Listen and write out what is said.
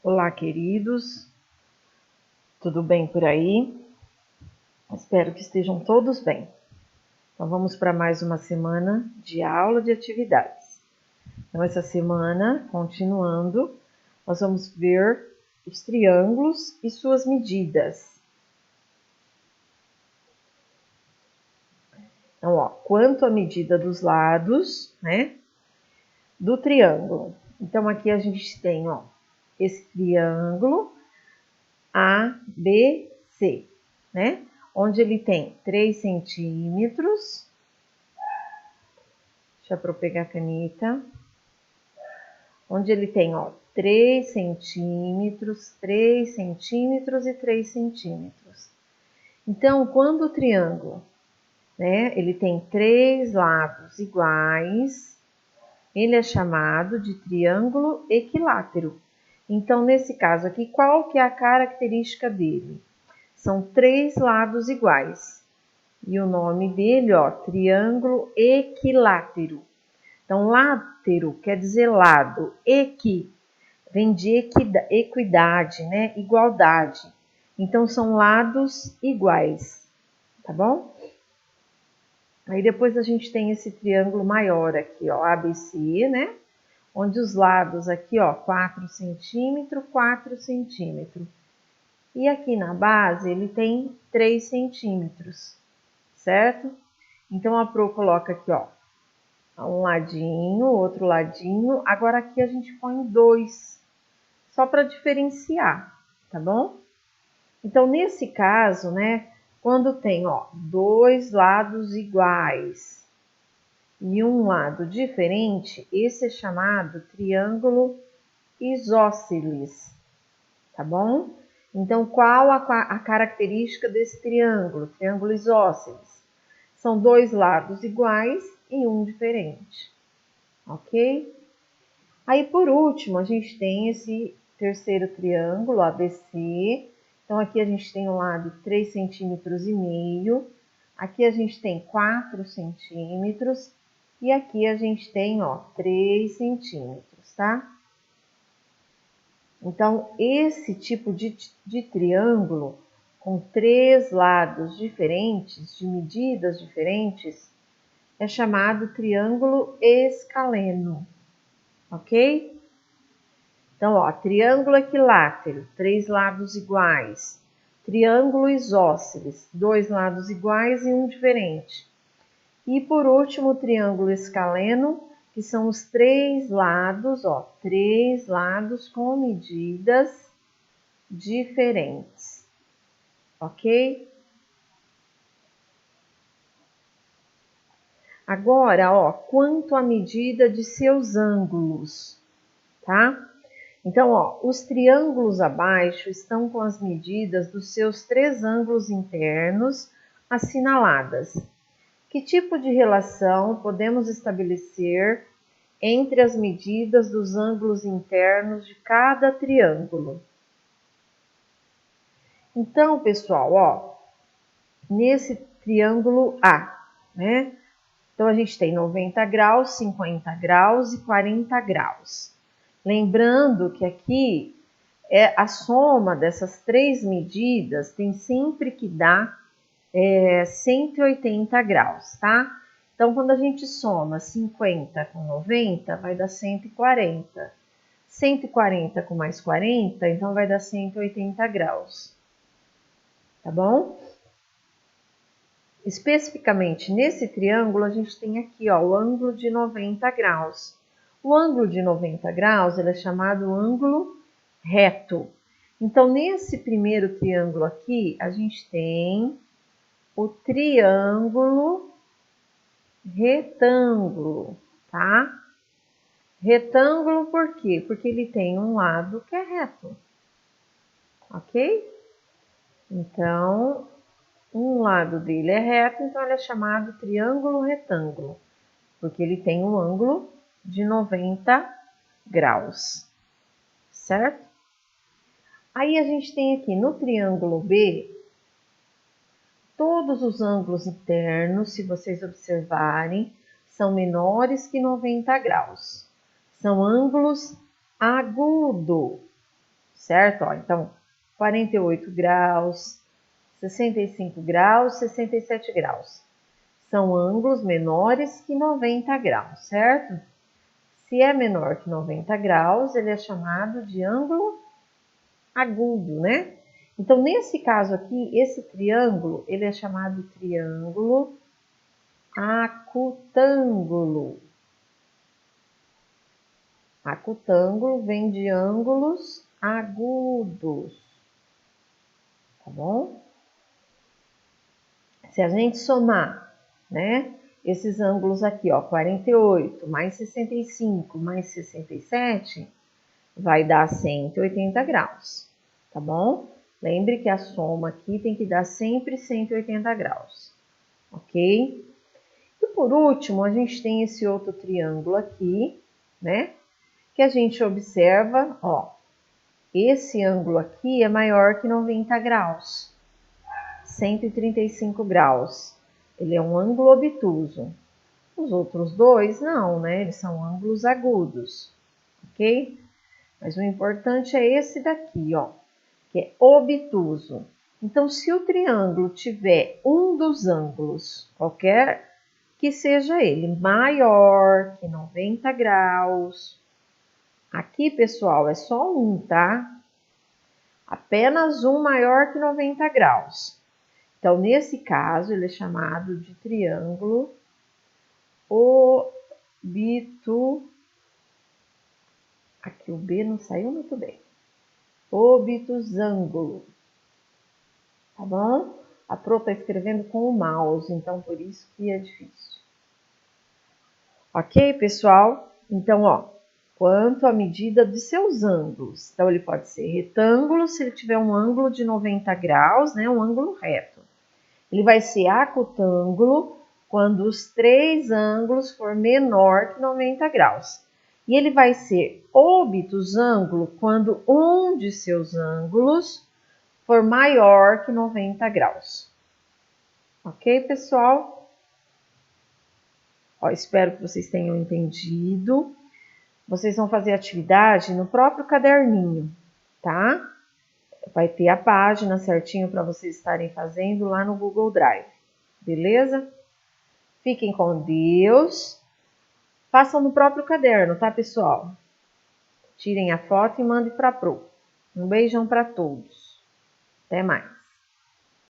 Olá, queridos, tudo bem por aí? Espero que estejam todos bem. Então, vamos para mais uma semana de aula de atividades. Então, essa semana, continuando, nós vamos ver os triângulos e suas medidas. Então, quanto à medida dos lados, né, do triângulo. Então, aqui a gente tem, esse triângulo ABC, né? Onde ele tem 3 centímetros. Deixa eu pegar a caneta. Onde ele tem, 3 centímetros, 3 centímetros e 3 centímetros. Então, quando o triângulo, né, ele tem 3 lados iguais, ele é chamado de triângulo equilátero. Então, nesse caso aqui, qual que é a característica dele? São 3 lados iguais. E o nome dele, triângulo equilátero. Então, látero quer dizer lado, equi vem de equidade, né? Igualdade. Então, são lados iguais, tá bom? Aí depois a gente tem esse triângulo maior aqui, ABC, né? Onde os lados aqui, 4 centímetros, 4 centímetros. E aqui na base ele tem 3 centímetros, certo? Então, a Pro coloca aqui, um ladinho, outro ladinho. Agora aqui a gente põe 2, só para diferenciar, tá bom? Então, nesse caso, né, quando tem, 2 lados iguais e um lado diferente, esse é chamado triângulo isósceles, tá bom? Então, qual a característica desse triângulo? Triângulo isósceles. São 2 lados iguais e um diferente, ok? Aí, por último, a gente tem esse terceiro triângulo, ABC. Então, aqui a gente tem um lado 3,5 centímetros. Aqui a gente tem 4 centímetros. E aqui a gente tem, 3 centímetros, tá? Então, esse tipo de triângulo, com 3 lados diferentes, de medidas diferentes, é chamado triângulo escaleno, ok? Então, triângulo equilátero, 3 lados iguais. Triângulo isósceles, 2 lados iguais e um diferente. E por último, o triângulo escaleno, que são os 3 lados, 3 lados com medidas diferentes, ok? Agora, quanto à medida de seus ângulos, tá? Então, os triângulos abaixo estão com as medidas dos seus 3 ângulos internos assinaladas. Que tipo de relação podemos estabelecer entre as medidas dos ângulos internos de cada triângulo? Então, pessoal, nesse triângulo A, né? Então, a gente tem 90 graus, 50 graus e 40 graus. Lembrando que aqui a soma dessas 3 medidas tem sempre que dar 180 graus, tá? Então, quando a gente soma 50 com 90, vai dar 140. 140 com mais 40, então vai dar 180 graus. Tá bom? Especificamente nesse triângulo, a gente tem aqui, o ângulo de 90 graus. O ângulo de 90 graus ele é chamado ângulo reto. Então, nesse primeiro triângulo aqui, a gente tem o triângulo retângulo, tá? Retângulo por quê? Porque ele tem um lado que é reto, ok? Então, um lado dele é reto, então ele é chamado triângulo retângulo, porque ele tem um ângulo de 90 graus, certo? Aí a gente tem aqui no triângulo B, todos os ângulos internos, se vocês observarem, são menores que 90 graus. São ângulos agudos, certo? Ó, então, 48 graus, 65 graus, 67 graus. São ângulos menores que 90 graus, certo? Se é menor que 90 graus, ele é chamado de ângulo agudo, né? Então, nesse caso aqui, esse triângulo, ele é chamado triângulo acutângulo. Acutângulo vem de ângulos agudos, tá bom? Se a gente somar, né, esses ângulos aqui, ó, 48 mais 65 mais 67, vai dar 180 graus, tá bom? Lembre que a soma aqui tem que dar sempre 180 graus, ok? E por último, a gente tem esse outro triângulo aqui, né? Que a gente observa, ó, esse ângulo aqui é maior que 90 graus, 135 graus. Ele é um ângulo obtuso. Os outros dois não, né? Eles são ângulos agudos, ok? Mas o importante é esse daqui, ó, que é obtuso. Então, se o triângulo tiver um dos ângulos, qualquer que seja ele, maior que 90 graus, aqui, pessoal, é só um, tá? Apenas um maior que 90 graus. Então, nesse caso, ele é chamado de triângulo obtuso. Aqui o B não saiu muito bem. Obtusângulo. Tá bom? A Pro está escrevendo com o mouse, então por isso que é difícil. Ok, pessoal? Então, ó, quanto à medida de seus ângulos. Então, ele pode ser retângulo se ele tiver um ângulo de 90 graus, né? Um ângulo reto. Ele vai ser acutângulo quando os três ângulos for menor que 90 graus. E ele vai ser obtusângulo quando um de seus ângulos for maior que 90 graus. Ok, pessoal? Ó, espero que vocês tenham entendido. Vocês vão fazer atividade no próprio caderninho, tá? Vai ter a página certinho para vocês estarem fazendo lá no Google Drive, beleza? Fiquem com Deus. Façam no próprio caderno, tá, pessoal? Tirem a foto e mandem para a Pro. Um beijão para todos. Até mais.